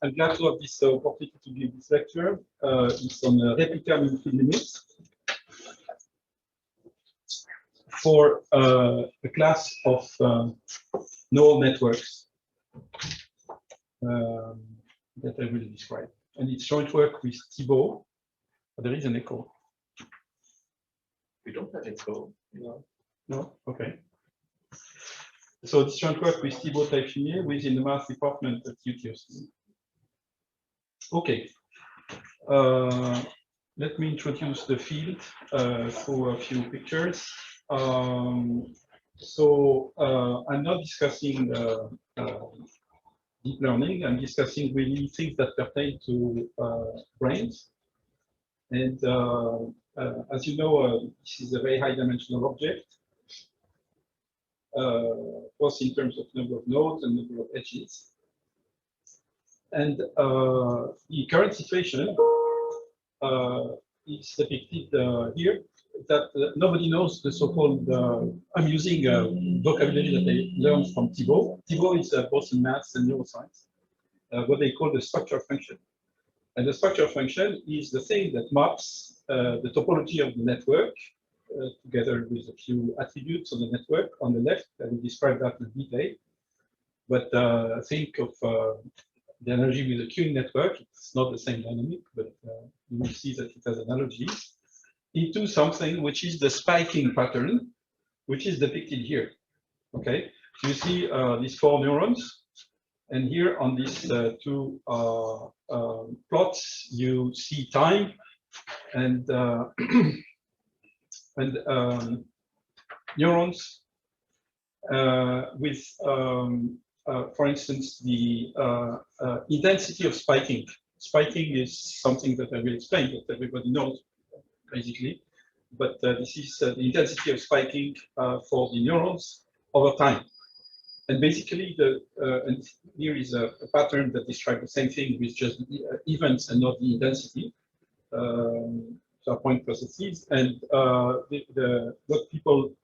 I'm glad to have this opportunity to give this lecture. It's on replica mean-field limits for a class of neural networks that I will describe. And it's joint work with Thibault. There is an echo. We don't have echo. No. No? Okay. So this joint work with Thibault Taillefinier within the math department at UTFC. Okay. Let me introduce the field through a few pictures. I'm not discussing deep learning. I'm discussing really things that pertain to brains. And as you know, this is a very high-dimensional object, both in terms of number of nodes and number of edges. And the current situation is depicted here, that nobody knows the so-called, I'm using vocabulary that I learned from Thibault. Thibault is both in maths and neuroscience, what they call the structure function. And the structure function is the thing that maps the topology of the network together with a few attributes of the network on the left. I will describe that in detail. But think of the analogy with the queuing network. It's not the same dynamic, but you will see that it has analogies into something which is the spiking pattern, which is depicted here. Okay, so you see these 4 neurons, and here on these two plots, you see time and neurons with, for instance, the intensity of spiking. Spiking is something that I will explain, that everybody knows, basically. But this is the intensity of spiking for the neurons over time. And basically, and here is a pattern that describes the same thing with just events and not the intensity. So point processes. And what people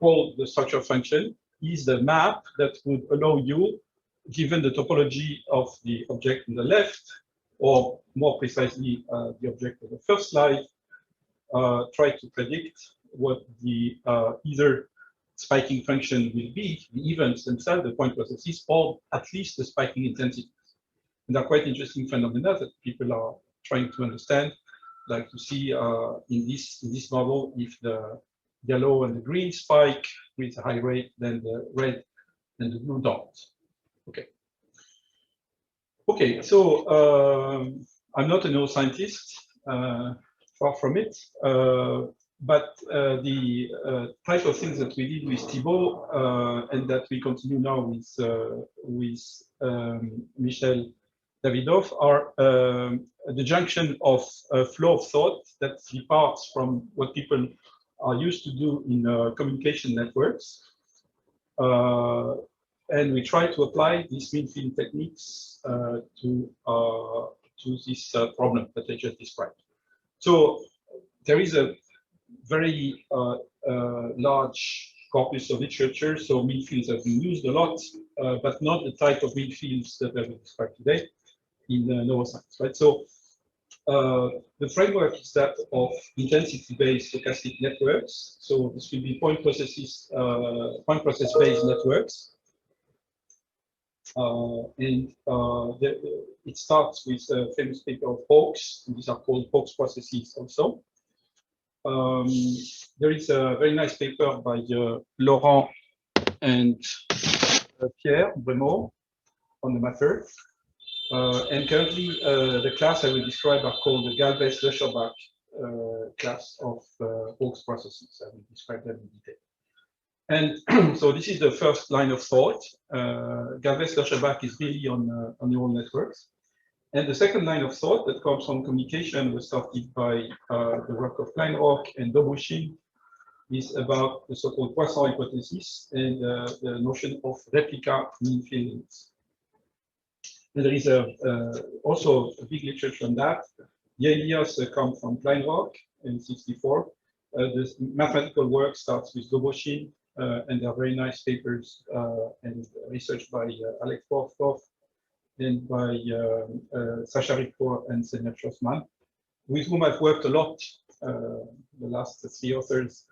call the structure function is the map that would allow you, given the topology of the object on the left, or more precisely, the object of the first slide, try to predict what the either spiking function will be, the events themselves, the point processes, or at least the spiking intensity. And they're quite interesting phenomena that people are trying to understand, like to see in this model if the yellow and the green spike with a high rate, then the red and the blue don't. Okay. Okay, so I'm not a neuroscientist, far from it. But the type of things that we did with Thibault and that we continue now with Michel Davidov are the junction of a flow of thought that departs from what people are used to do in communication networks. And we try to apply these mean-field techniques to this problem that I just described. So there is a very large corpus of literature, so mean fields have been used a lot, but not the type of mean fields that I will describe today in neuroscience, right? So the framework is that of intensity-based stochastic networks. So this will be point process-based networks. It starts with a famous paper of Hawkes. These are called Hawkes processes also. There is a very nice paper by Laurent and Pierre Bremot on the matter. And currently, the class I will describe are called the Galvez-Löcherbach class of Hawkes processes. I will describe them in detail. And so this is the first line of thought. Galvez-Löcherbach is really on neural networks. And the second line of thought that comes from communication was started by the work of Kleinrock and Doboshin is about the so-called Poisson hypothesis and the notion of replica mean-field limits. And there is also a big literature on that. The ideas come from Kleinrock in '64. The mathematical work starts with Doboshin, and there are very nice papers and research by Alex Borskov and by Sasha Rico and Semir Schwarzman, with whom I've worked a lot the last 3 authors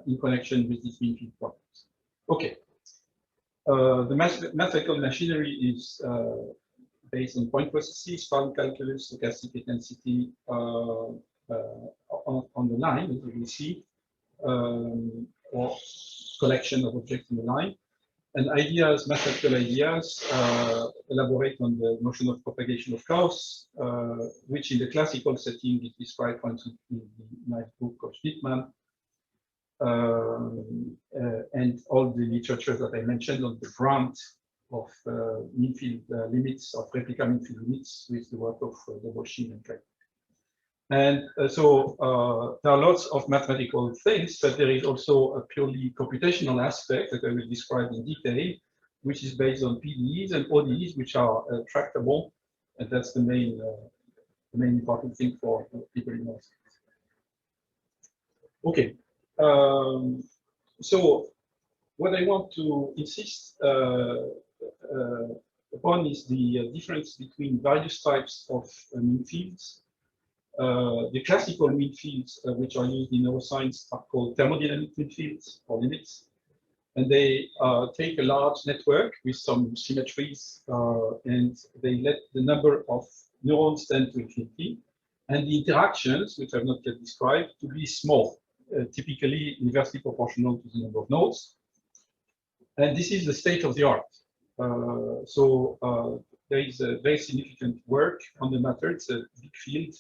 in connection with these mean field problems. Okay. The mathematical machinery is based on point processes, Farm calculus, stochastic intensity on the line, as you will see, or collection of objects in the line. And ideas, mathematical ideas, elaborate on the notion of propagation of chaos, which in the classical setting is described, for instance, in the nice book of Schnittmann, and all the literature that I mentioned on the grant of mean field limits, of replica mean field limits, with the work of Doboshin and Craig. And so there are lots of mathematical things, but there is also a purely computational aspect that I will describe in detail, which is based on PDEs and ODEs, which are tractable, and that's the main important thing for people in math. Okay, so what I want to insist upon is the difference between various types of mean fields. The classical mean fields, which are used in neuroscience, are called thermodynamic mean fields or limits. And they take a large network with some symmetries, and they let the number of neurons tend to infinity, and the interactions, which I've not yet described, to be small, typically inversely proportional to the number of nodes. And this is the state of the art. There is a very significant work on the matter. It's a big field.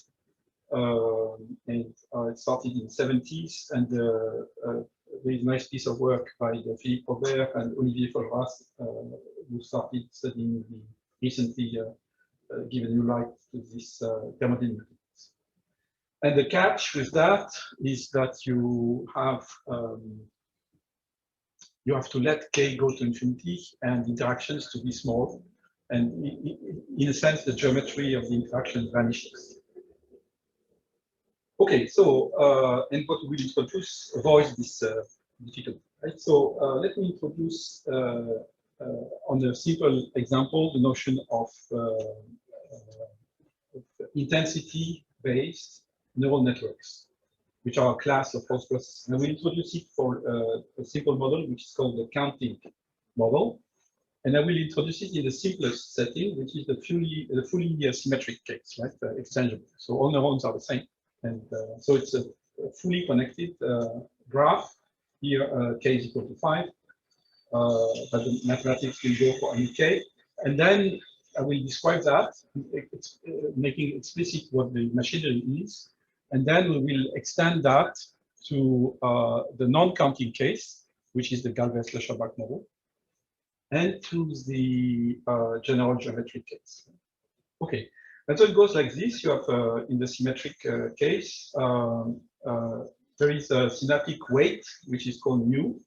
And it started in the 70s, and there is a nice piece of work by Philippe Robert and Olivier Folras, who started studying the recently given new light to this thermodynamics. And the catch with that is that you have to let k go to infinity and interactions to be small, and in a sense the geometry of the interaction vanishes. Okay, so and what we will introduce avoids this difficulty, right? So let me introduce on a simple example the notion of intensity-based neural networks, which are a class of false processes. And we introduce it for a simple model, which is called the counting model. And I will introduce it in the simplest setting, which is the fully symmetric case, right? Exchangeable. So all neurons are the same. And so it's a fully connected graph. Here, k is equal to 5, but the mathematics will go for any k. And then I will describe that, making explicit what the machinery is. And then we will extend that to the non-counting case, which is the Galvez-Leshabach model, and to the general geometric case. Okay. And so it goes like this. You have, in the symmetric case, there is a synaptic weight, which is called mu.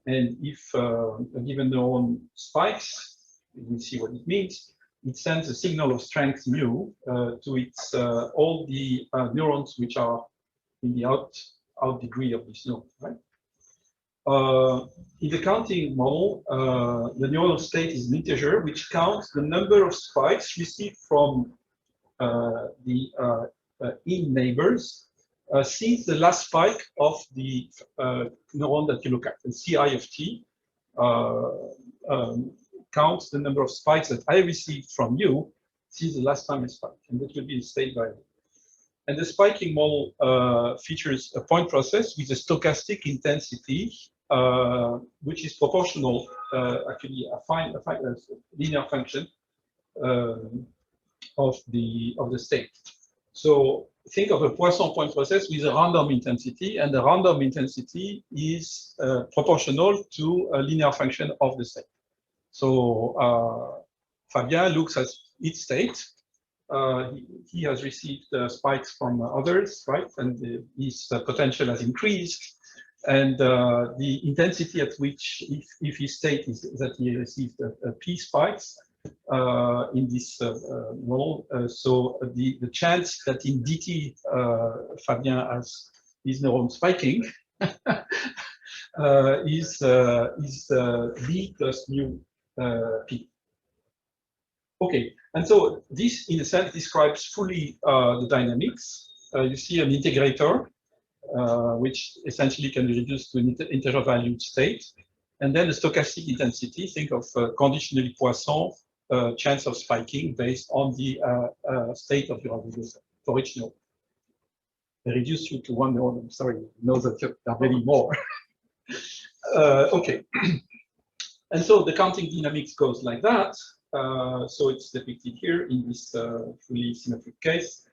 And if a given neuron spikes, we'll see what it means, it sends a signal of strength mu to its all the neurons which are in the out degree of this node, right? In the counting model, the neural state is an integer which counts the number of spikes received from the in neighbors since the last spike of the neuron that you look at. And Ci of t counts the number of spikes that I received from you since the last time I spiked, and that will be the state variable. And the spiking model features a point process with a stochastic intensity, which is proportional, actually a linear function of the state. So think of a Poisson point process with a random intensity, and the random intensity is proportional to a linear function of the state. So Fabien looks at its state. He has received spikes from others, right? And his potential has increased. And the intensity at which, if his state is that he received a p spikes in this model, so the chance that in dt Fabien has his neuron spiking is b plus mu p. Okay, and so this, in a sense, describes fully the dynamics. You see an integrator, which essentially can be reduced to an integer valued state. And then the stochastic intensity, think of conditionally Poisson chance of spiking based on the state of your algorithm for each node. I reduce you to one node. I'm sorry, know that there are many more. Okay. And so the counting dynamics goes like that. So it's depicted here in this fully symmetric case.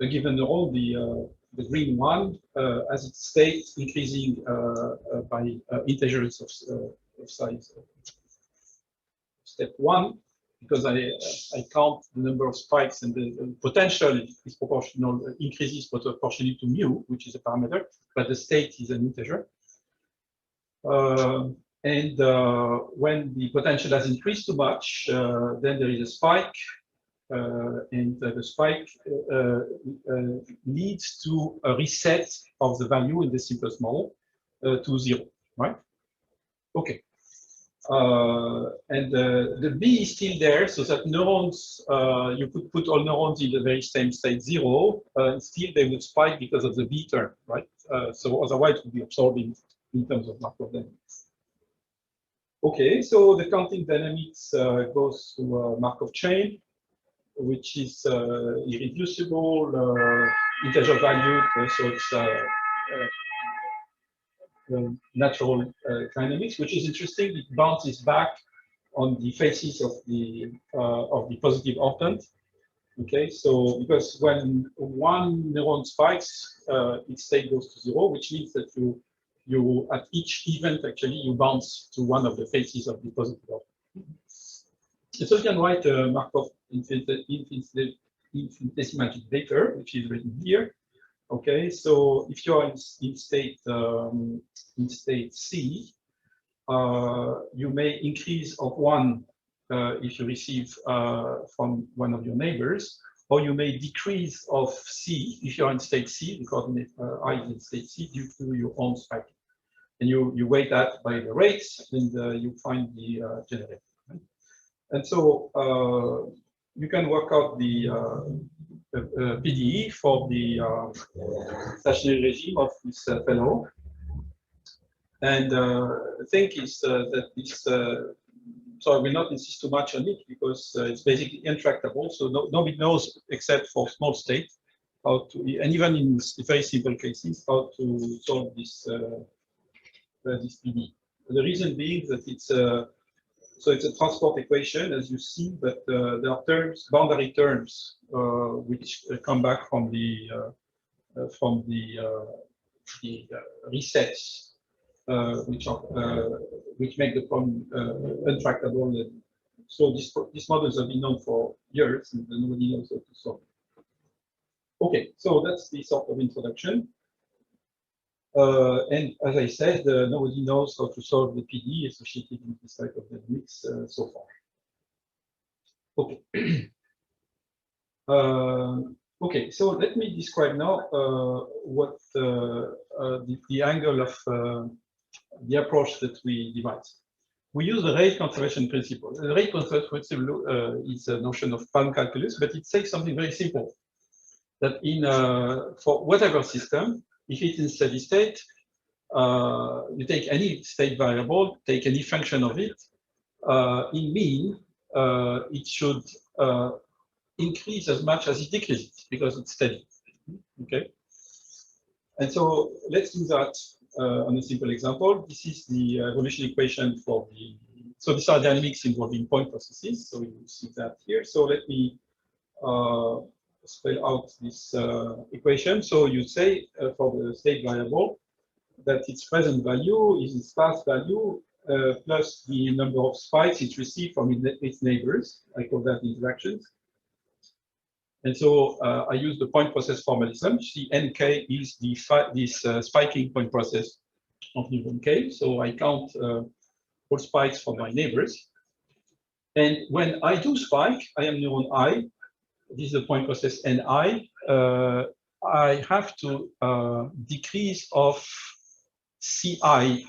A given neuron, the green one, as its state increasing by integers of size step 1, because I count the number of spikes and the potential is proportional, increases proportionally to mu, which is a parameter, but the state is an integer. When the potential has increased too much, then there is a spike, and the spike leads to a reset of the value in the simplest model to 0, right? Okay. The B is still there, so that neurons, you could put all neurons in the very same state 0, still they would spike because of the B term, right? So otherwise it would be absorbed in terms of Markov dynamics. Okay, so the counting dynamics goes to Markov chain, which is irreducible, integer valued, so it's natural dynamics, which is interesting. It bounces back on the faces of the positive octant. Okay, so because when one neuron spikes, its state goes to 0, which means that you at each event actually you bounce to one of the faces of the positive octant. So you can write a Markov infinitesimal vector, which is written here. Okay, so if you are in state C, you may increase of 1 if you receive from one of your neighbors, or you may decrease of C if you're in state C, the coordinate I is in state C due to your own spiking. And you weight that by the rates, and you find the generator. Right? And so you can work out the PDE for the stationary regime of this fellow. And the thing is that this, so I will not insist too much on it because it's basically intractable. So nobody knows except for small state how to, and even in very simple cases, how to solve this this PDE. The reason being that it's so it's a transport equation, as you see, but there are terms, boundary terms, which come back from the resets, which make the problem intractable. So these models have been known for years, and nobody knows how to solve it. Okay, so that's the sort of introduction. And as I said, nobody knows how to solve the PDE associated with this type of dynamics so far. Okay. Okay, so let me describe now what the angle of the approach that we devise. We use the rate conservation principle. The rate conservation principle is a notion of Palm calculus, but it says something very simple. That in for whatever system, if it's in steady state, you take any state variable, take any function of it. In mean, it should increase as much as it decreases because it's steady. Okay. And so let's do that on a simple example. This is the evolution equation for the. So these are dynamics involving point processes. So you see that here. So let me spell out this equation. So you say for the state variable that its present value is its past value plus the number of spikes it received from its neighbors. I call that interactions. And so I use the point process formalism. See, nk is this spiking point process of neuron k. So I count all spikes from my neighbors. And when I do spike, I am neuron I. This is the point process ni. I have to decrease of ci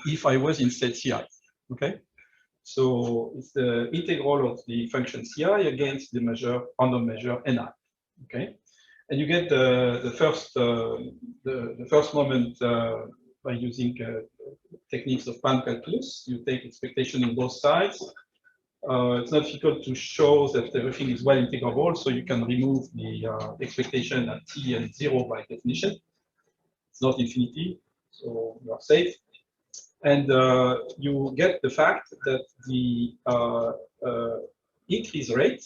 if I was in state ci. Okay. So it's the integral of the function ci against the measure, random measure ni. Okay, and you get the first moment by using techniques of pan calculus. You take expectation on both sides. It's not difficult to show that everything is well integrable, so you can remove the expectation at t and 0 by definition. It's not infinity, so you are safe. And you get the fact that the increase rate,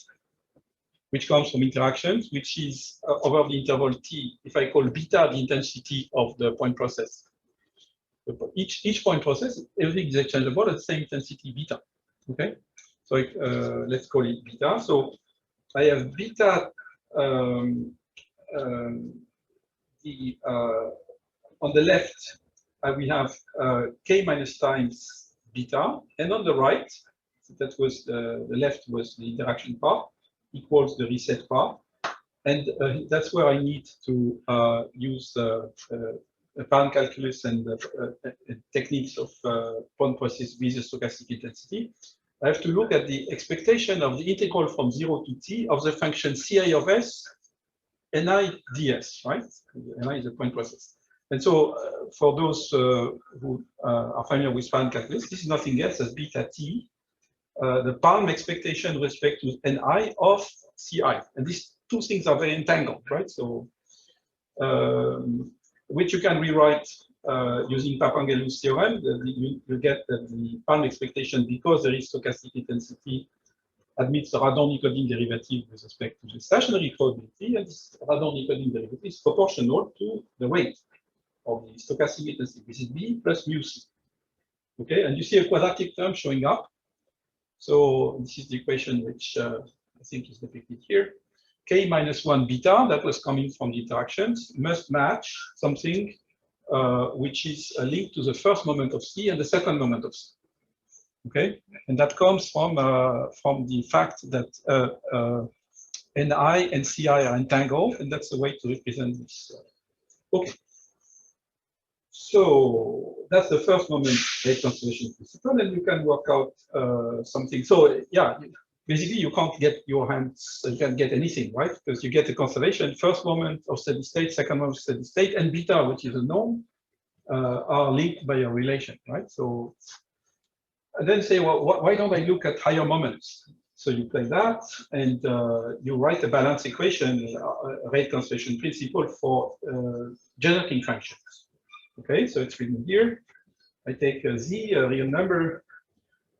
which comes from interactions, which is over the interval t, if I call beta the intensity of the point process. Each point process, everything is exchangeable at the same intensity beta. Okay, so let's call it beta. So I have beta on the left. We have k minus times beta, and on the right, that was the left was the interaction part, equals the reset part, and that's where I need to use pan calculus and techniques of point process with the stochastic intensity. I have to look at the expectation of the integral from 0 to t of the function ci of s ni ds, right? Ni is a point process. And so for those who are familiar with pan calculus, this is nothing else as beta t, the palm expectation with respect to ni of ci. And these two things are very entangled, right? So, which you can rewrite using Papangalu's theorem. You get that the palm expectation, because there is stochastic intensity, admits the Radon-Nikodym derivative with respect to the stationary probability, and this Radon-Nikodym derivative is proportional to the weight of the stochastic intensity, which is b plus mu c. Okay, and you see a quadratic term showing up. So this is the equation which I think is depicted here. K minus 1 beta, that was coming from the interactions, must match something which is linked to the first moment of C and the second moment of C. Okay, and that comes from the fact that Ni and Ci are entangled, and that's the way to represent this. Okay. So that's the first moment rate conservation principle, and you can work out something. So yeah, basically you can't get your hands, you can't get anything, right? Because you get the conservation, first moment of steady state, second moment of steady state, and beta, which is a norm, are linked by a relation, right? So and then say, well, why don't I look at higher moments? So you play that, and you write a balance equation, rate conservation principle for generating functions. Okay, so it's written here. I take a z, a real number,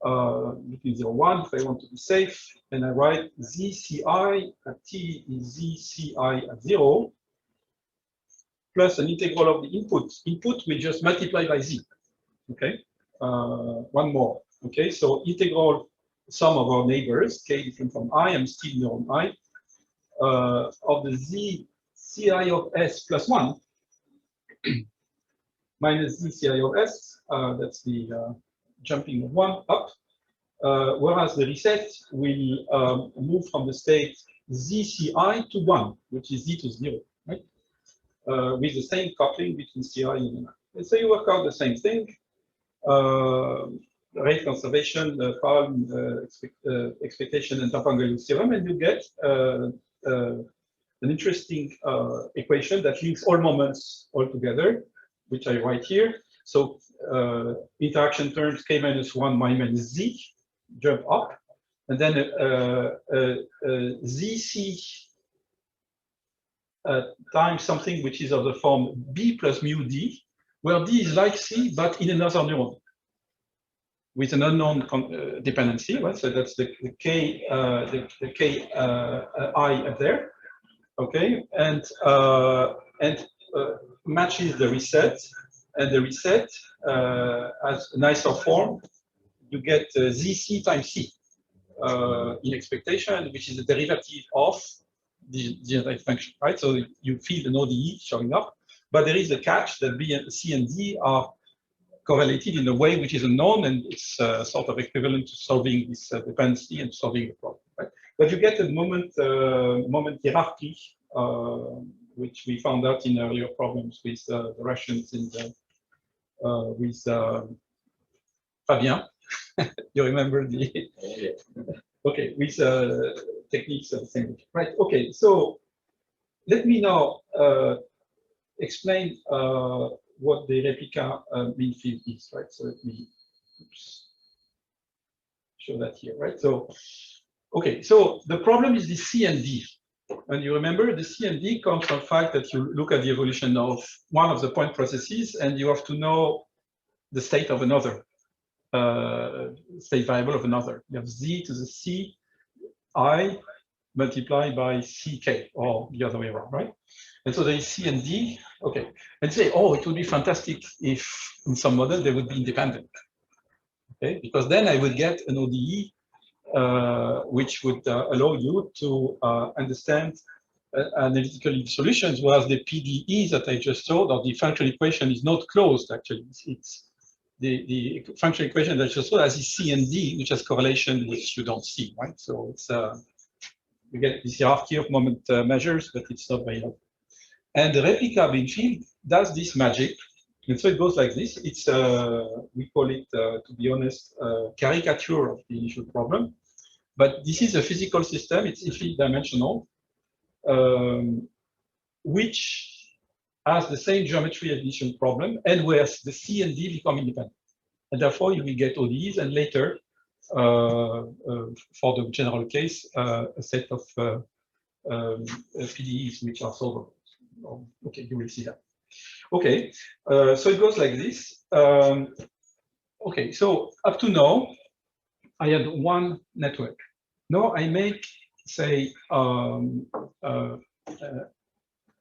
between 0 and 1 if I want to be safe, and I write zci at t is zci at 0 plus an integral of the input. Input we just multiply by z. Okay, one more. Okay, so integral sum of our neighbors, k different from I, I'm still neuron I, of the z ci of s plus 1 minus z ci of s, that's the jumping of 1 up, whereas the reset will move from the state zci to 1, which is z to 0, right? With the same coupling between ci and ni. And so you work out the same thing. Rate conservation, Palm expectation, and Papangalu's theorem, and you get an interesting equation that links all moments all together, which I write here. So interaction terms k minus 1, y minus z, jump up, and then zc times something which is of the form b plus mu d, where d is like c, but in another neuron, with an unknown dependency, right? So that's the k I up there, okay, and matches the reset, and the reset has a nicer form. You get zc times c in expectation, which is the derivative of the generated function, right? So you feel an ODE showing up, but there is a catch that b and c and d are correlated in a way which is unknown, and it's sort of equivalent to solving this dependency and solving the problem, right? But you get a moment hierarchy, which we found out in earlier problems with the Russians and with Fabien. You remember the Oh, yeah. okay with techniques of the same right? Okay, so let me now explain what the replica mean field is, right? So let me show that here, right? So okay, so the problem is the C and D. And you remember the C and D comes from the fact that you look at the evolution of one of the point processes and you have to know the state of another, state variable of another. You have Z to the C I multiplied by CK, or the other way around, right? And so there is C and D, okay. And say, oh, it would be fantastic if in some model they would be independent, okay? Because then I would get an ODE which would allow you to understand analytical solutions, whereas the PDE that I just showed, or the functional equation, is not closed, actually. It's the functional equation that I just showed has C and D, which has correlation which you don't see, right? So it's you get this hierarchy of moment measures, but it's not very helpful. And the replica beam field does this magic. And so it goes like this. It's, we call it, to be honest, caricature of the initial problem. But this is a physical system. It's infinite dimensional, which has the same geometry as the initial problem, and where the C and D become independent. And therefore, you will get ODEs, and later, for the general case, a set of PDEs which are solvable. Okay, you will see that. Okay, so it goes like this. Okay, so up to now, I had one network. Now I make, say,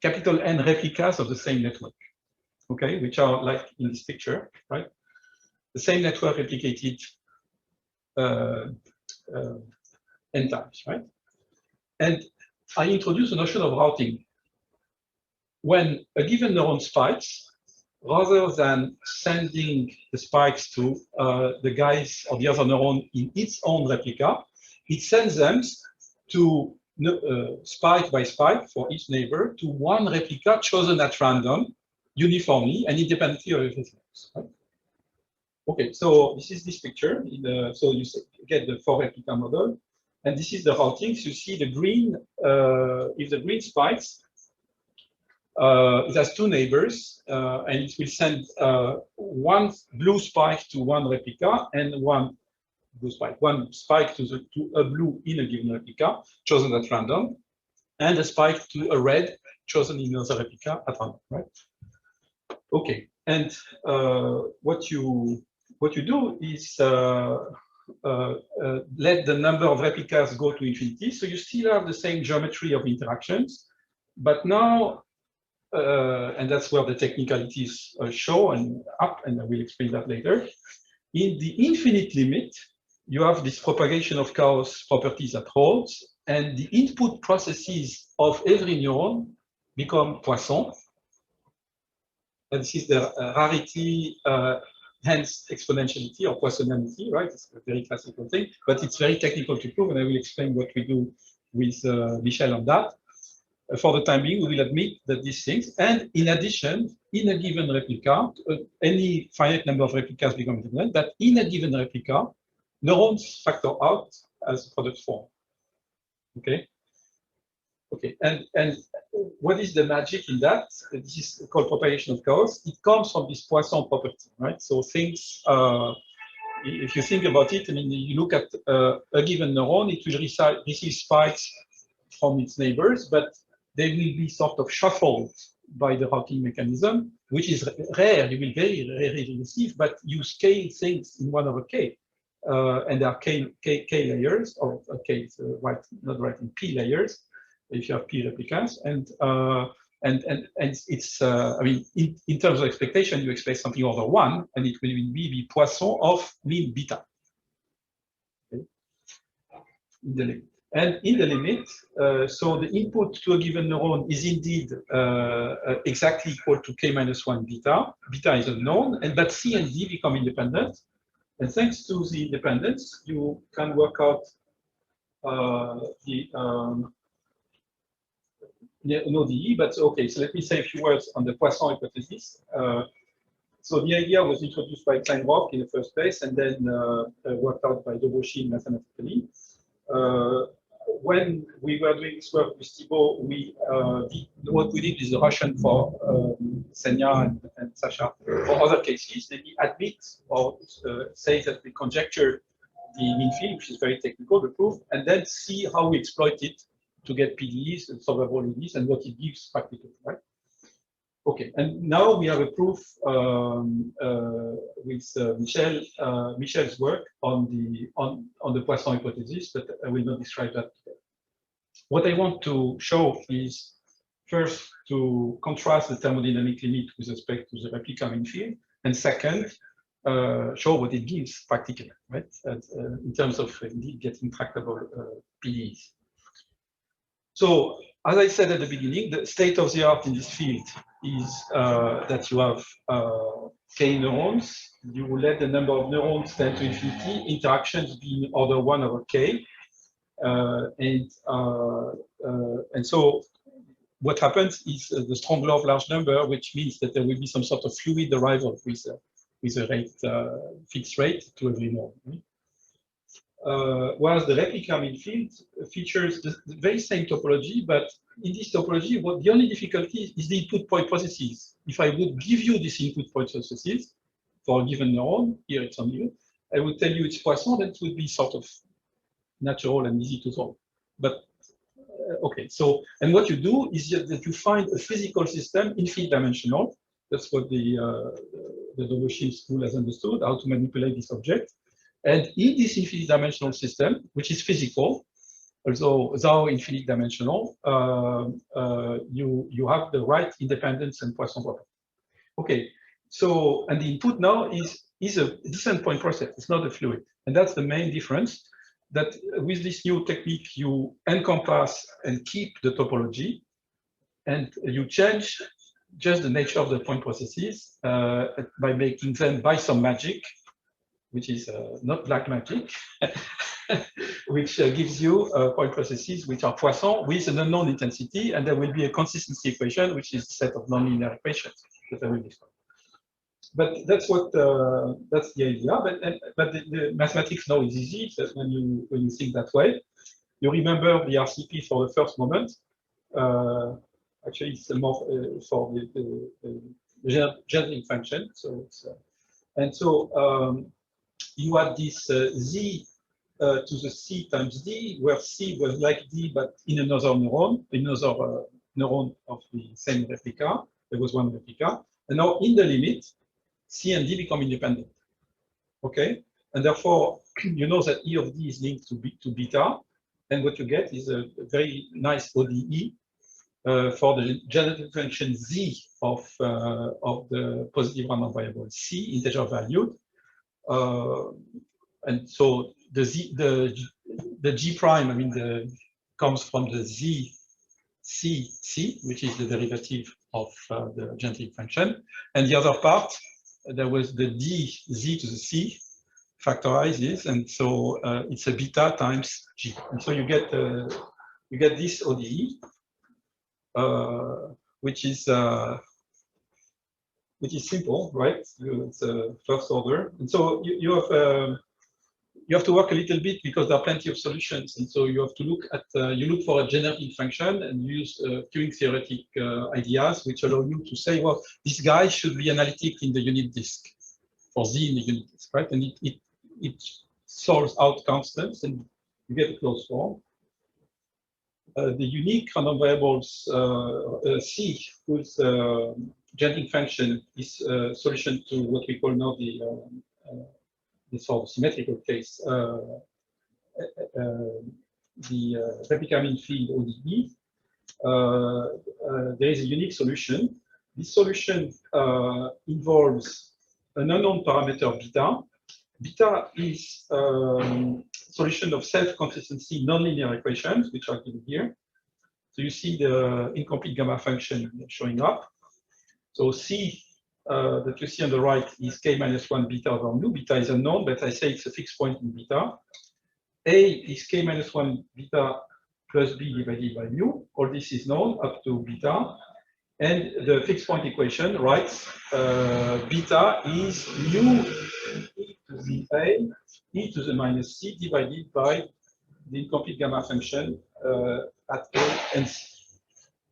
capital N replicas of the same network, okay, which are like in this picture, right? The same network replicated n times, right? And I introduce a notion of routing. When a given neuron spikes, rather than sending the spikes to the guys or the other neuron in its own replica, it sends them to spike by spike for each neighbor to one replica chosen at random, uniformly and independently of everything else. Right? Okay, so this is this picture. So you get the 4 replica model, and this is the routings. You see the green, if the green spikes, it has 2 neighbors, and it will send one blue spike to one replica and one blue spike. One spike to a blue in a given replica, chosen at random, and a spike to a red, chosen in another replica at random, right? Okay, and what you do is let the number of replicas go to infinity, so you still have the same geometry of interactions, but now and that's where the technicalities show and up, and I will explain that later. In the infinite limit, you have this propagation of chaos properties that holds, and the input processes of every neuron become Poisson. And this is the rarity, hence exponentiality or Poissonality, right? It's a very classical thing, but it's very technical to prove, and I will explain what we do with Michel on that. For the time being, we will admit that these things, and in addition, in a given replica, any finite number of replicas become independent, but in a given replica, neurons factor out as product form. Okay. Okay, and what is the magic in that? This is called propagation of chaos. It comes from this Poisson property, right? So things, if you think about it, I mean, you look at a given neuron, it will receive spikes from its neighbors, but they will be sort of shuffled by the routing mechanism, which is rare. You will very rarely receive, but you scale things in 1 over k, and there are k layers of k, not writing p layers if you have p replicas, and it's I mean, in terms of expectation, you expect something over 1, and it will be the Poisson of mean beta. Okay. In the limit. And in the limit, so the input to a given neuron is indeed exactly equal to k minus 1 beta. Beta is unknown, but C and D become independent. And thanks to the independence, you can work out no DE, but okay, so let me say a few words on the Poisson hypothesis. So the idea was introduced by Kleinrock in the first place, and then worked out by Doboshi mathematically. When we were doing this work with Thibault, what we did is a Russian for Senya and Sasha. For other cases, they admit or say that we conjecture the mean field, which is very technical, the proof, and then see how we exploit it to get PDEs and solvable EDs and what it gives practically, right? Okay, and now we have a proof with Michel's work on the Poisson hypothesis, but I will not describe that today. What I want to show is first to contrast the thermodynamic limit with respect to the replica mean field, and second, show what it gives practically, right? In terms of indeed getting tractable PDEs. So, as I said at the beginning, the state of the art in this field is that you have k neurons. You let the number of neurons tend to infinity, interactions being order 1 over k. And so what happens is the strong law of large number, which means that there will be some sort of fluid arrival with a rate, fixed rate to every neuron. Whereas the replica mean field features the very same topology, but in this topology, the only difficulty is the input point processes. If I would give you this input point processes for a given neuron, here it's on you, I would tell you it's Poisson, that would be sort of natural and easy to solve. But okay, so, and what you do is that you find a physical system, infinite dimensional. That's what the Doboshi school has understood, how to manipulate this object. And in this infinite dimensional system, which is physical, although thou infinite dimensional, you have the right independence and Poisson property. Okay, so, and the input now is a descent point process, it's not a fluid. And that's the main difference, that with this new technique, you encompass and keep the topology, and you change just the nature of the point processes by making them by some magic, which is not black magic, which gives you point processes which are Poisson with an unknown intensity, and there will be a consistency equation, which is a set of nonlinear equations that I will describe. But that's what that's the idea. But the mathematics now is easy. So when you think that way, you remember the RCP for the first moment. Actually, it's more for the Gensing function. So it's, and so you had this z to the c times d, where c was like d, but in another neuron, neuron of the same replica. There was one replica, and now in the limit, c and d become independent. Okay, and therefore you know that E of d is linked to beta, and what you get is a very nice ODE for the generative function z of the positive random variable c, integer valued. And so the G prime, I mean, comes from the z c, which is the derivative of the generative function, and the other part, there was the d z to the c factorizes, and so it's a beta times g, and so you get this ODE, which is simple, right? It's first order, and so you have to work a little bit because there are plenty of solutions, and so you have to look at you look for a generative function and use queuing theoretic ideas which allow you to say, well, this guy should be analytic in the unit disk for z in the unit disk, right? And it solves out constants, and you get a closed form. The unique random variables C, whose generative function is a solution to what we call now the sort of symmetrical case, the replica mean field ODE. There is a unique solution. This solution involves an unknown parameter beta. Beta is solution of self-consistency nonlinear equations, which are given here. So you see the incomplete gamma function showing up. So C that you see on the right is k minus 1 beta over mu. Beta is unknown, but I say it's a fixed point in beta. A is k minus 1 beta plus b divided by mu. All this is known up to beta. And the fixed point equation writes beta is mu e to the a e to the minus c divided by the incomplete gamma function at a and c.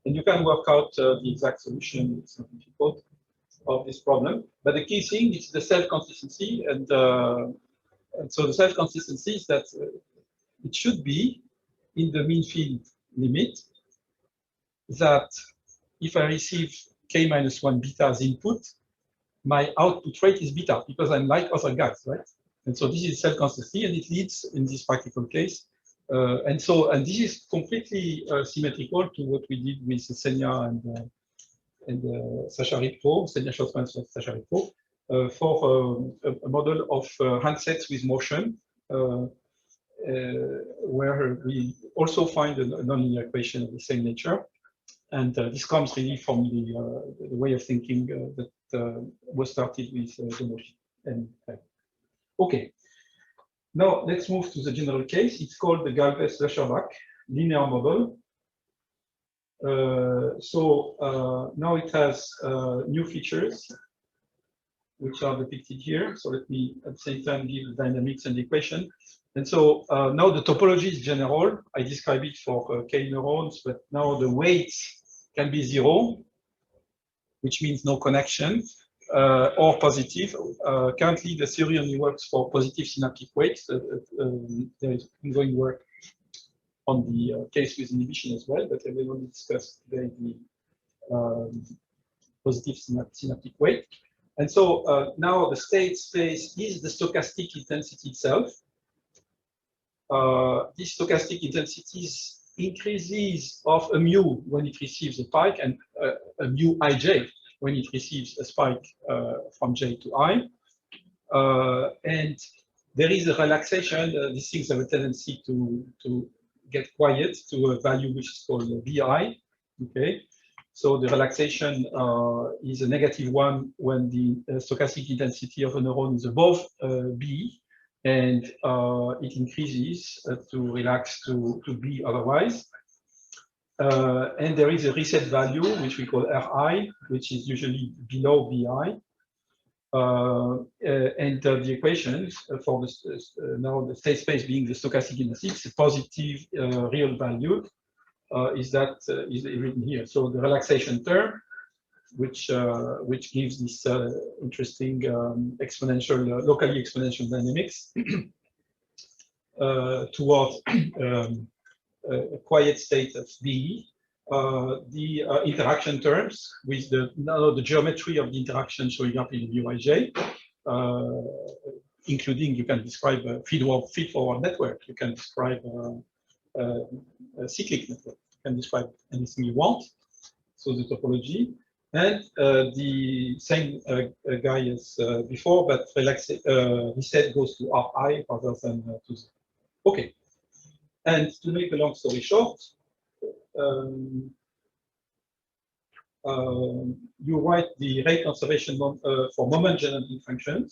And you can work out the exact solution. It's not difficult of this problem. But the key thing is the self-consistency. And so the self-consistency is that it should be in the mean field limit that if I receive k minus 1 beta as input, my output rate is beta because I'm like other guys, right? And so this is self-consistency, and it leads in this practical case. And this is completely symmetrical to what we did with Senya and Sacha Ripro, Senya Schlossman and Sacha Ripro, for a model of handsets with motion, where we also find a nonlinear equation of the same nature. And this comes really from the way of thinking that was started with Domoshi. Okay, now let's move to the general case. It's called the Galvez-Löcherbach linear model. Now it has new features, which are depicted here. So let me at the same time give the dynamics and the equation. And so now the topology is general. I describe it for k neurons, but now the weights can be 0, which means no connection, or positive. Currently, the theory only works for positive synaptic weights. There is ongoing work on the case with inhibition as well, but I will only discuss today the positive synaptic weight. And so now the state space is the stochastic intensity itself. This stochastic intensity increases of a mu when it receives a spike, and a mu ij when it receives a spike from j to I. And there is a relaxation. These things have a tendency to get quiet to a value which is called Vi. Okay, so the relaxation is a -1 when the stochastic intensity of a neuron is above B, and it increases to relax to B otherwise. And there is a reset value, which we call Ri, which is usually below Vi. And the equations for this, now the state space being the stochastic intensity, it's a positive real value, is written here. So the relaxation term, which gives this interesting exponential, locally exponential dynamics towards a quiet state of B. The interaction terms with the geometry of the interaction showing up in Uij, including you can describe a feed-forward network, you can describe a cyclic network, you can describe anything you want. So the topology. And the same guy as before, but reset goes to Ri rather than to 0. Okay. And to make a long story short, you write the rate conservation for moment generating functions.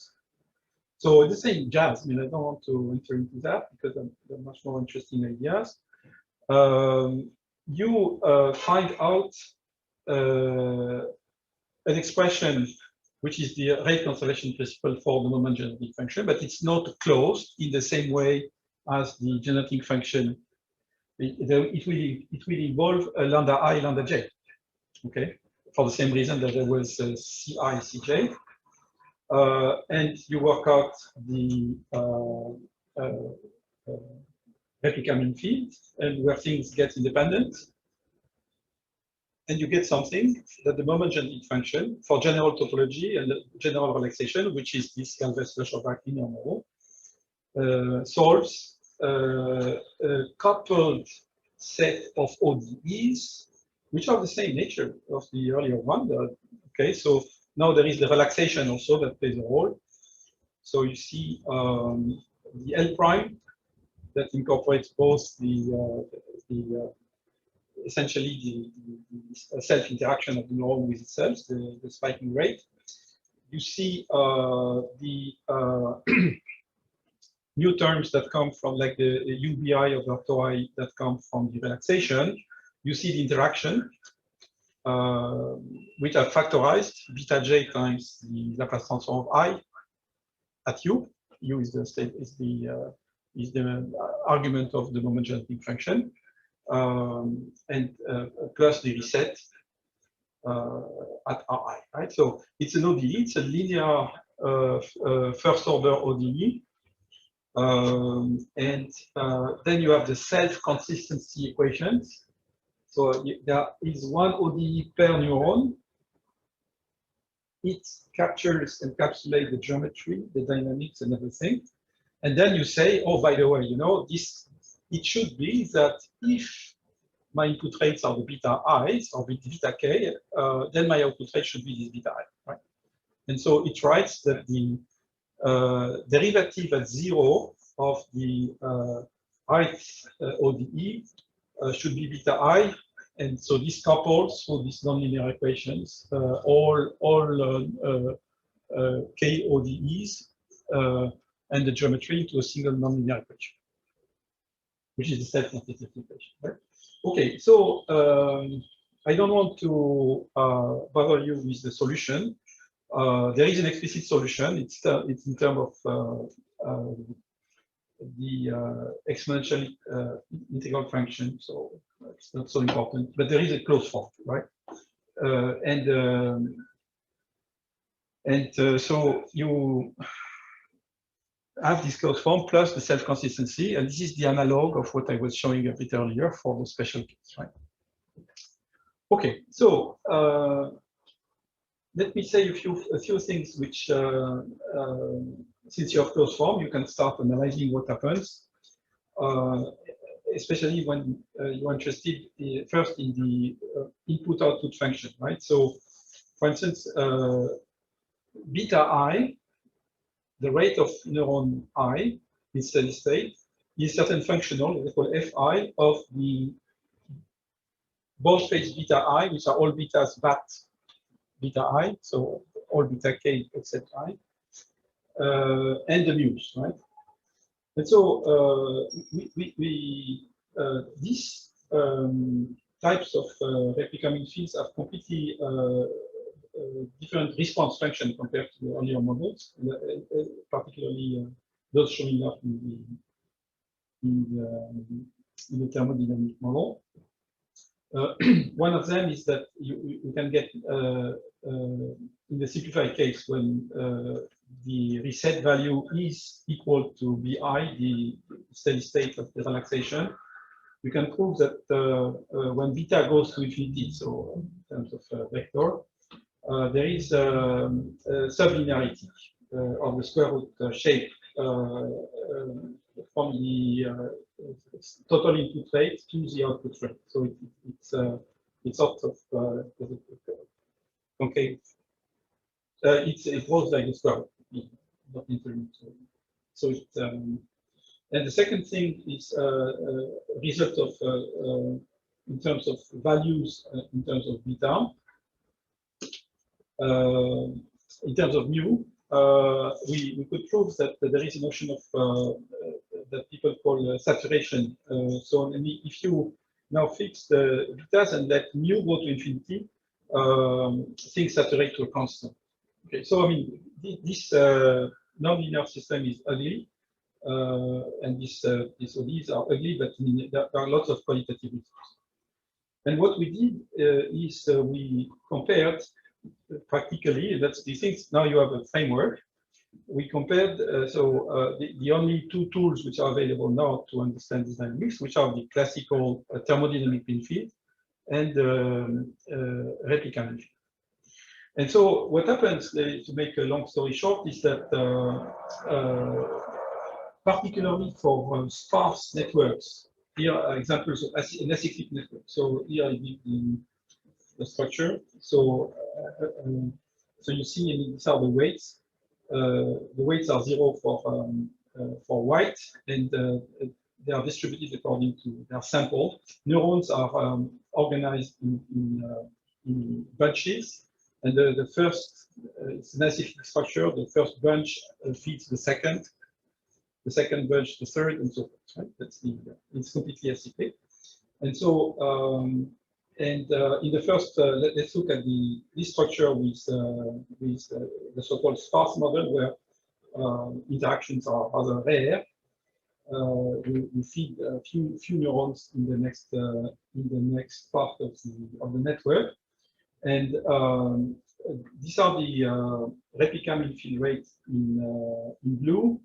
So the same jazz. I mean, I don't want to enter into that because there are much more interesting ideas. You find out an expression which is the rate conservation principle for the moment generating function, but it's not closed in the same way as the generating function. It will involve a lambda I, lambda j. Okay, for the same reason that there was Ci, Cj. And you work out the replica mean field, and where things get independent. And you get something that the moment generating function for general topology and general relaxation, which is this Galvez-Löcherbach linear model, solves a coupled set of ODEs, which are the same nature of the earlier one. Okay, so now there is the relaxation also that plays a role. So you see the L prime that incorporates both essentially the self-interaction of the neuron with itself, the spiking rate. You see the new terms that come from like the UBI of the tau that come from the relaxation. You see the interaction. which are factorized, beta j times the Laplace transform of I at u. U is the state is the argument of the moment generating function, and plus the reset at Ri. Right. So it's an ODE. It's a linear first order ODE. And then you have the self-consistency equations. So there is one ODE per neuron. It captures, encapsulates the geometry, the dynamics, and everything. And then you say, oh, by the way, you know, it should be that if my input rates are the beta i's or beta k, then my output rate should be this beta I, right? And so it writes that the derivative at 0 of the right ODE should be beta I, and so this couples through these nonlinear equations all k ODEs and the geometry into a single nonlinear equation, which is the self-consistency equation. Right? Okay, so I don't want to bother you with the solution. There is an explicit solution. It's in terms of the exponential integral function, so it's not so important. But there is a closed form, right? So you have this closed form plus the self-consistency, and this is the analog of what I was showing a bit earlier for the special case, right? Okay, so let me say a few things which, since you have closed form, you can start analyzing what happens, especially when you're interested first in the input-output function, right? So, for instance, beta I, the rate of neuron I in steady state, is certain functional, they call Fi, of the both phase beta I, which are all betas but beta I, so all beta k except I, and the mu's, right? And so these types of replica mean fields have completely different response function compared to the earlier models, particularly those showing up in the thermodynamic model. One of them is that you can get in the simplified case when the reset value is equal to Bi, the steady state of the relaxation. You can prove that when beta goes to infinity, so in terms of vector, there is a sublinearity of the square root shape from the total input rate to the output rate. So it's sort of concave. It goes like a square root, not intermittent. So it, and the second thing is a result of in terms of values in terms of beta. In terms of mu, we could prove that there is a notion of that people call saturation. So if you now fix the betas and let mu go to infinity, things saturate to a constant. Okay, so I mean this nonlinear system is ugly, and these ODEs are ugly, but I mean, there are lots of qualitative results. And what we did is we compared practically, that's the things. Now you have a framework. We compared, the only two tools which are available now to understand this dynamics, which are the classical thermodynamic mean field and replica mean field. And so what happens, to make a long story short, is that particularly for sparse networks, here are examples of an acyclic network. So here I give the structure. So you see these are the weights. The weights are 0 for white, and they are distributed according to their sample. Neurons are organized in bunches, and the first it's an acyclic structure. The first bunch feeds the second bunch the third, and so forth. Right? That's it's completely acyclic, and so And in the first, let's look at this structure with the so-called sparse model, where interactions are rather rare. We feed a few neurons in the next part of the network, and these are the replica mean field rates in blue.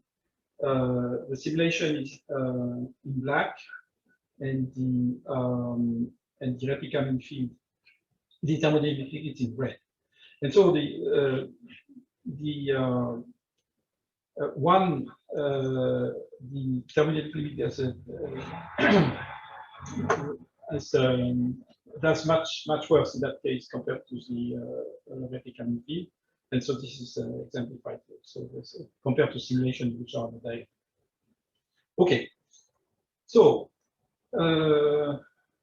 The simulation is in black, and the replica mean field, the thermodynamic is in red. And so the thermodynamic does much worse in that case compared to the replica mean field. And so this is exemplified. So compared to simulation, which are the okay. So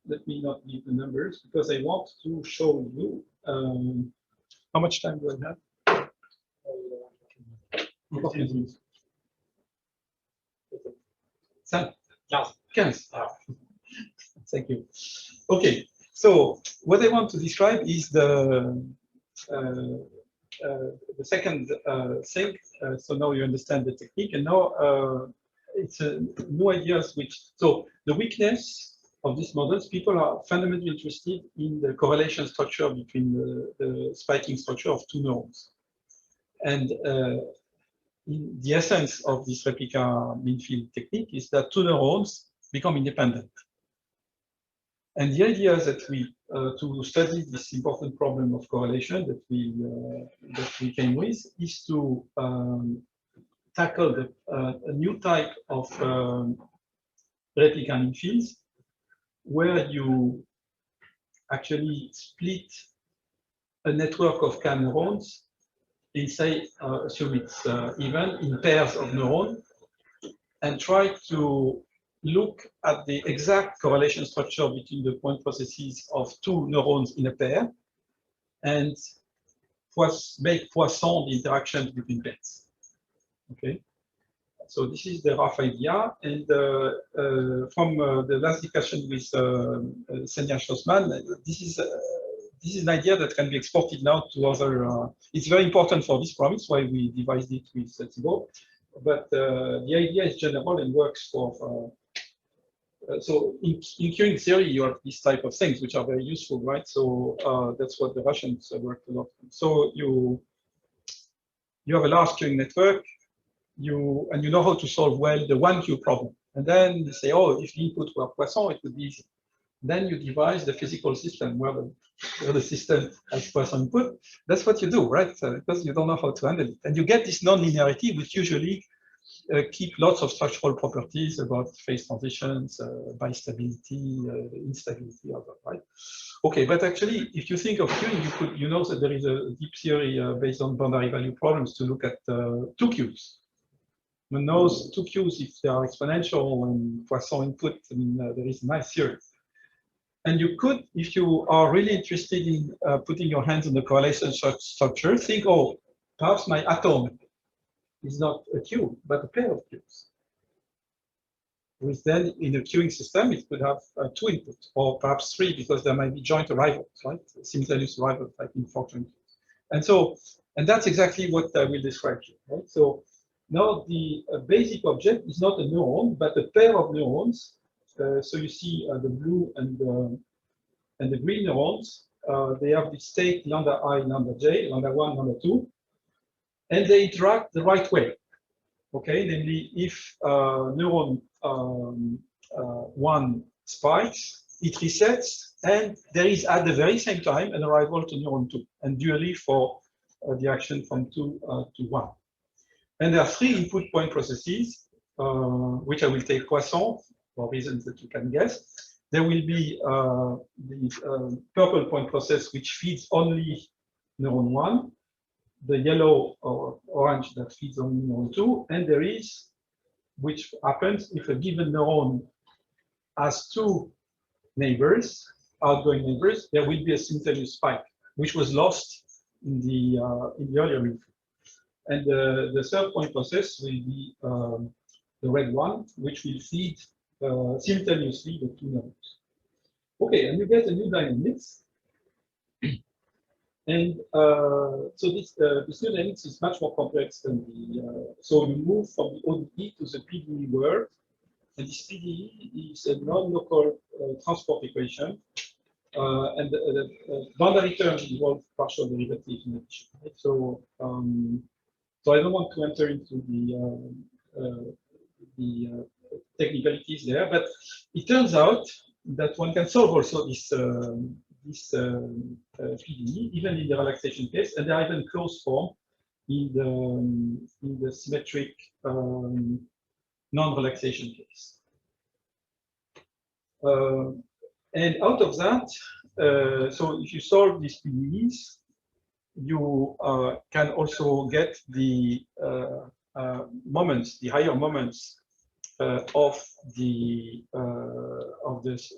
let me not give the numbers because I want to show you how much time do I have? 15. Thank you. Okay, so what I want to describe is the second thing. So now you understand the technique, and now it's new ideas which. So the weakness of these models, people are fundamentally interested in the correlation structure between the spiking structure of two neurons, and in the essence of this replica mean field technique is that two neurons become independent. And the idea is that we, to study this important problem of correlation that we came with, is to tackle a new type of replica mean fields, where you actually split a network of CAN neurons in, say, assume it's even, in pairs of neurons, and try to look at the exact correlation structure between the point processes of two neurons in a pair, and make Poisson the interactions between pairs. Okay, so this is the rough idea, and from the last discussion with Senja Schlossman, this is an idea that can be exported now to other. It's very important for this problem, why we devised it with Thibault. But the idea is general and works for. So in queuing theory, you have this type of things which are very useful, right? So that's what the Russians worked a lot on. So you have a large queuing network, and you know how to solve well the one queue problem. And then you say, oh, if the input were Poisson, it would be easy. Then you devise the physical system where the system has Poisson input. That's what you do, right? Because you don't know how to handle it. And you get this non-linearity, which usually keep lots of structural properties about phase transitions, bistability, instability, right? Okay, but actually, if you think of queuing, you know that there is a deep theory based on boundary value problems to look at two queues. One knows two queues, if they are exponential and Poisson input, I mean, there is a nice theory. And you could, if you are really interested in putting your hands on the correlation structure, think, oh, perhaps my atom is not a queue, but a pair of queues. With then, in a queuing system, it could have two inputs, or perhaps three, because there might be joint arrivals, right? Simultaneous arrivals, like in fortune queues. And so, and that's exactly what I will describe here, right? So now the basic object is not a neuron, but a pair of neurons. So you see the blue and the green neurons. They have the state lambda I, lambda j, lambda 1, lambda 2, and they interact the right way. Okay, namely, if neuron 1 spikes, it resets, and there is at the very same time an arrival to neuron 2, and dually for the action from 2 to 1. And there are three input point processes, which I will take Poisson for reasons that you can guess. There will be the purple point process, which feeds only neuron 1, the yellow or orange that feeds only neuron 2, and there is, which happens if a given neuron has two neighbors, outgoing neighbors, there will be a simultaneous spike, which was lost in the earlier mean field. And the third point process will be the red one, which will feed simultaneously the two neurons. Okay, and you get a new dynamics. And so this new dynamics is much more complex than the, so you move from the ODE to the PDE world. And this PDE is a non-local transport equation. And the boundary terms involve partial derivatives in addition. Right? So, so I don't want to enter into the technicalities there, but it turns out that one can solve also this PDE even in the relaxation case, and there are even closed form in the symmetric non-relaxation case. And out of that, so if you solve these PDEs, you can also get the moments, the higher moments of the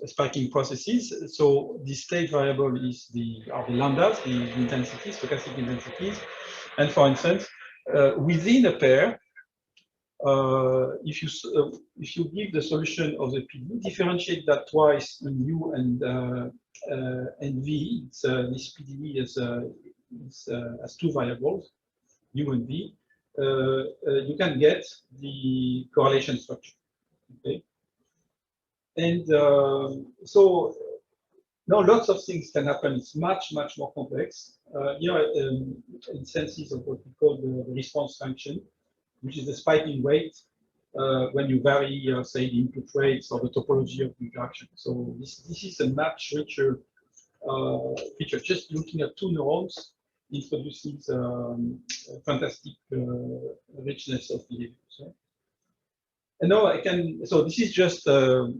spiking processes. So the state variable is are the lambdas, the intensities, stochastic intensities, and for instance, within a pair, if you give the solution of the PDE, differentiate that twice in U and V, this PDE has two variables, U and V, you can get the correlation structure. Okay, and so now lots of things can happen. It's much more complex. Here, instances of what we call the response function, which is the spiking weight when you vary, say, the input rates or the topology of the interaction. So this is a much richer feature. Just looking at two neurons introduces fantastic richness of behavior. So. And now I can. So this is just the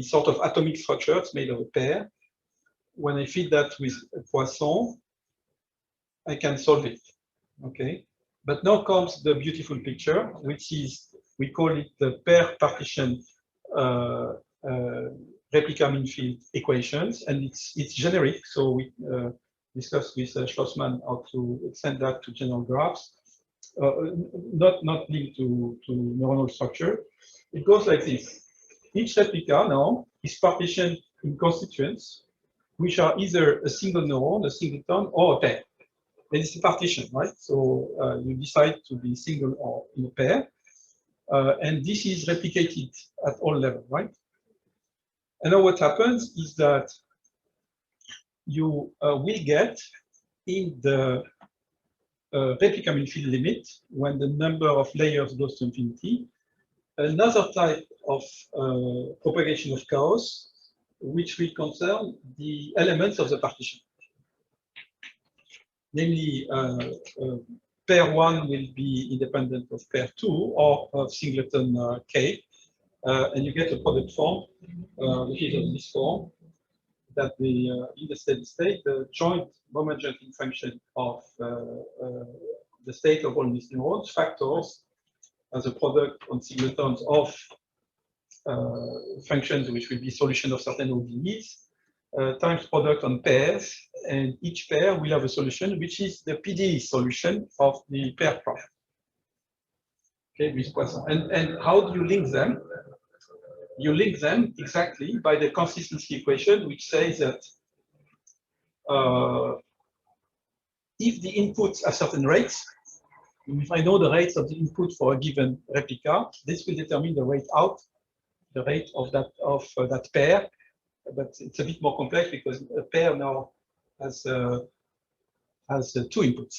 sort of atomic structure. It's made of a pair. When I feed that with a Poisson, I can solve it. Okay, but now comes the beautiful picture, which is, we call it the pair partition replica mean field equations, and it's generic. So we discussed with Schlossman how to extend that to general graphs, not linked to neuronal structure. It goes like this: each replica now is partitioned in constituents, which are either a single neuron, a singleton, or a pair. And it's a partition, right? So you decide to be single or in a pair, and this is replicated at all levels, right? And now what happens is that you will get in the replica mean field limit, when the number of layers goes to infinity, another type of propagation of chaos, which will concern the elements of the partition. Namely, pair 1 will be independent of pair 2 or of singleton K, and you get a product form, which is of this form, that in the steady state, the joint moment jumping function of the state of all these neurons factors as a product on singletons of functions which will be solution of certain ODEs, times product on pairs, and each pair will have a solution which is the PDE solution of the pair problem. Okay, with Poisson. And how do you link them? You link them exactly by the consistency equation, which says that if the inputs are certain rates, if I know the rates of the input for a given replica, this will determine the rate out, the rate of that pair. But it's a bit more complex because a pair now has two inputs,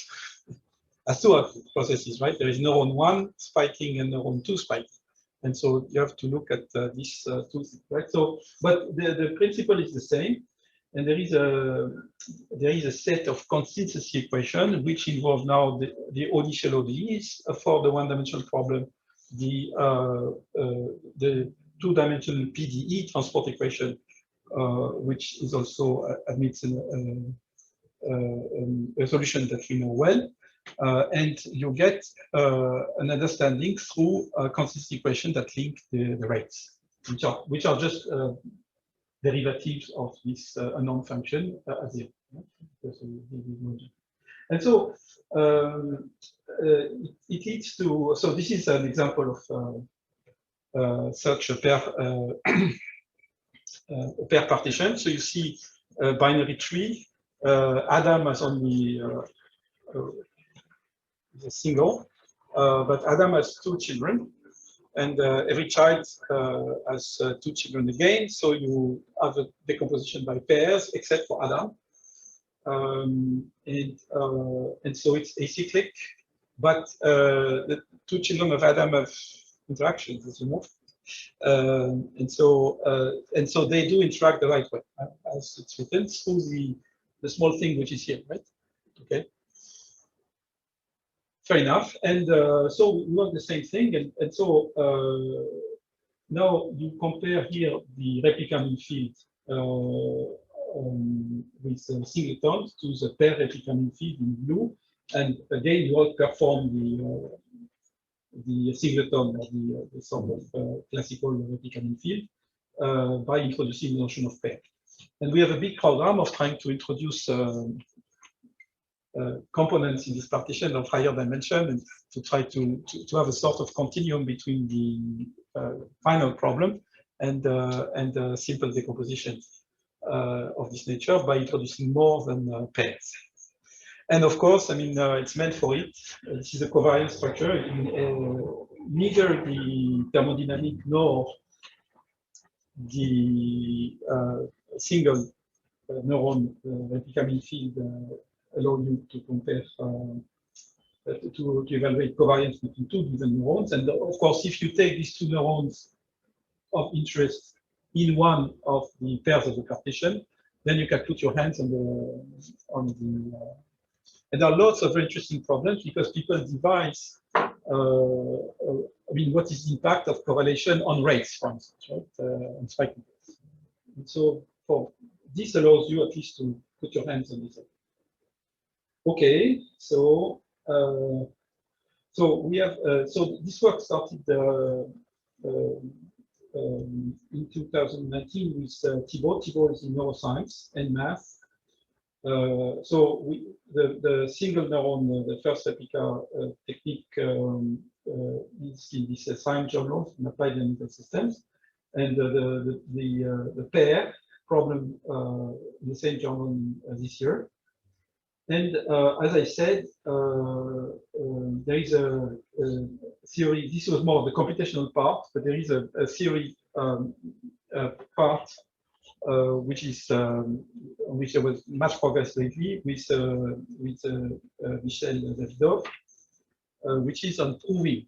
has two processes, right? There is neuron 1 spiking and neuron 2 spiking. And so you have to look at these two things, right? So, but the principle is the same. And there is a set of consistency equation which involve now the OD shell ODEs for the one-dimensional problem, the two-dimensional PDE transport equation, which is also admits a solution that we know well, and you get an understanding through a consistency equation that link the rates, which are just derivatives of this unknown function as zero. And so it leads to, so this is an example of such a pair a pair partition. So you see a binary tree. Adam has only a single, but Adam has 2 children, and every child has 2 children again. So you have a decomposition by pairs, except for Adam, and so it's acyclic. But the 2 children of Adam have interactions, as you know. And so they do interact the right way, as it's written through the small thing which is here, right? Okay. Fair enough. And so we want the same thing. And so now you compare here the replica mean field with singletons to the pair replica mean field in blue. And again, you outperform the singleton, or the sort of classical replica mean field, by introducing the notion of pair. And we have a big program of trying to introduce components in this partition of higher dimension, and to try to have a sort of continuum between the final problem and simple decomposition of this nature by introducing more than pairs. And of course, I mean, it's meant for it. This is a covariant structure. Neither the thermodynamic nor the single neuron replica mean field allow you to compare, to evaluate covariance between 2 given neurons. And of course, if you take these 2 neurons of interest in one of the pairs of the partition, then you can put your hands on the and there are lots of interesting problems because people devise, I mean, what is the impact of correlation on rates, for instance, right? On spiking rates. And so this allows you at least to put your hands on this. Okay, so we have so this work started in 2019 with Thibault. Thibault is in neuroscience and math. So the single neuron, the first replica technique is in this science journal in applied analytical systems, and the pair problem in the same journal this year. And as I said, there is a theory. This was more of the computational part, but there is a theory part which is on which there was much progress lately with Michel Davidov, which is on proving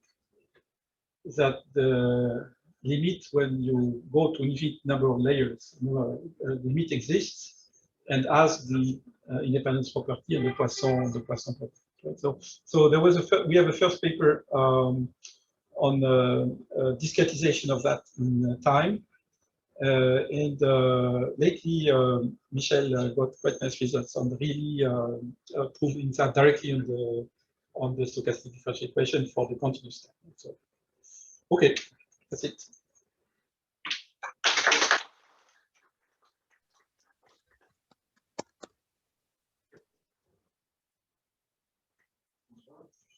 that the limit when you go to infinite number of layers, the limit exists and has the independence property and the Poisson property. Right? So there was we have a first paper on discretization of that in time. And lately, Michel got quite nice results on really proving that directly on the stochastic differential equation for the continuous time. So, okay, that's it.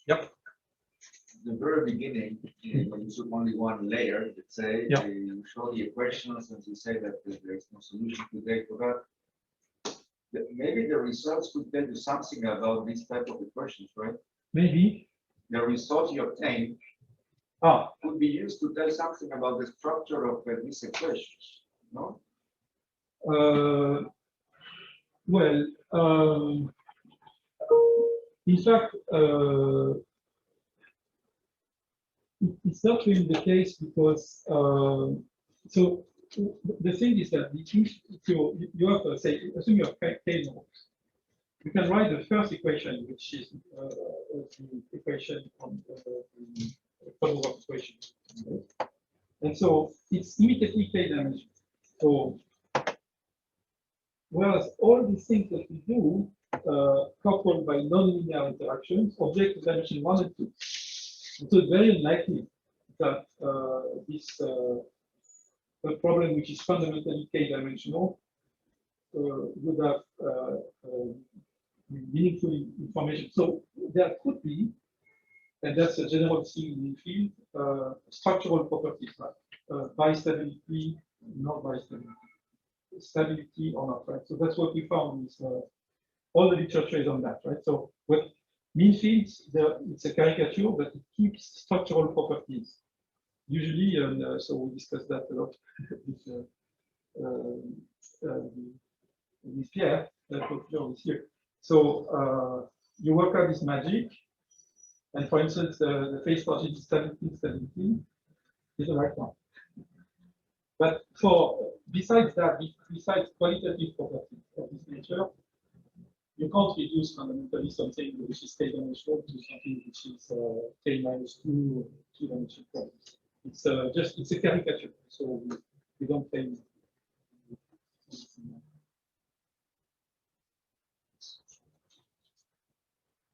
Yep. The very beginning, when you took only one layer, let's say, yeah. You show the equations and you say that there's no solution today for that. Maybe the results could tell you something about this type of equations, right? Maybe. The results you obtain could be used to tell something about the structure of these equations, no? Well, in fact, it's not really the case because so the thing is that you have say assume you have k nodes. You can write the first equation, which is the equation on the Kolmogorov equation, and so it's immediately k-dimensional. So whereas all these things that we do coupled by nonlinear interactions, object of dimension 1 and 2. And so it's very unlikely that this a problem which is fundamentally k-dimensional would have meaningful information. So there could be, and that's a general thing in the field, structural properties like bistability, not bistability. stability or not, right? So that's what we found is all the literature is on that, right? So what mean fields, it's a caricature, but it keeps structural properties. Usually, and so we discussed that a lot with Pierre, that was here. So you work out this magic, and for instance, the phase partition 1717 is the right one. But for besides that, besides qualitative properties of this nature, you can't reduce fundamentally something which is k-dimensional to something which is k-2 two-dimensional problems. It's just it's a caricature, so we don't claim.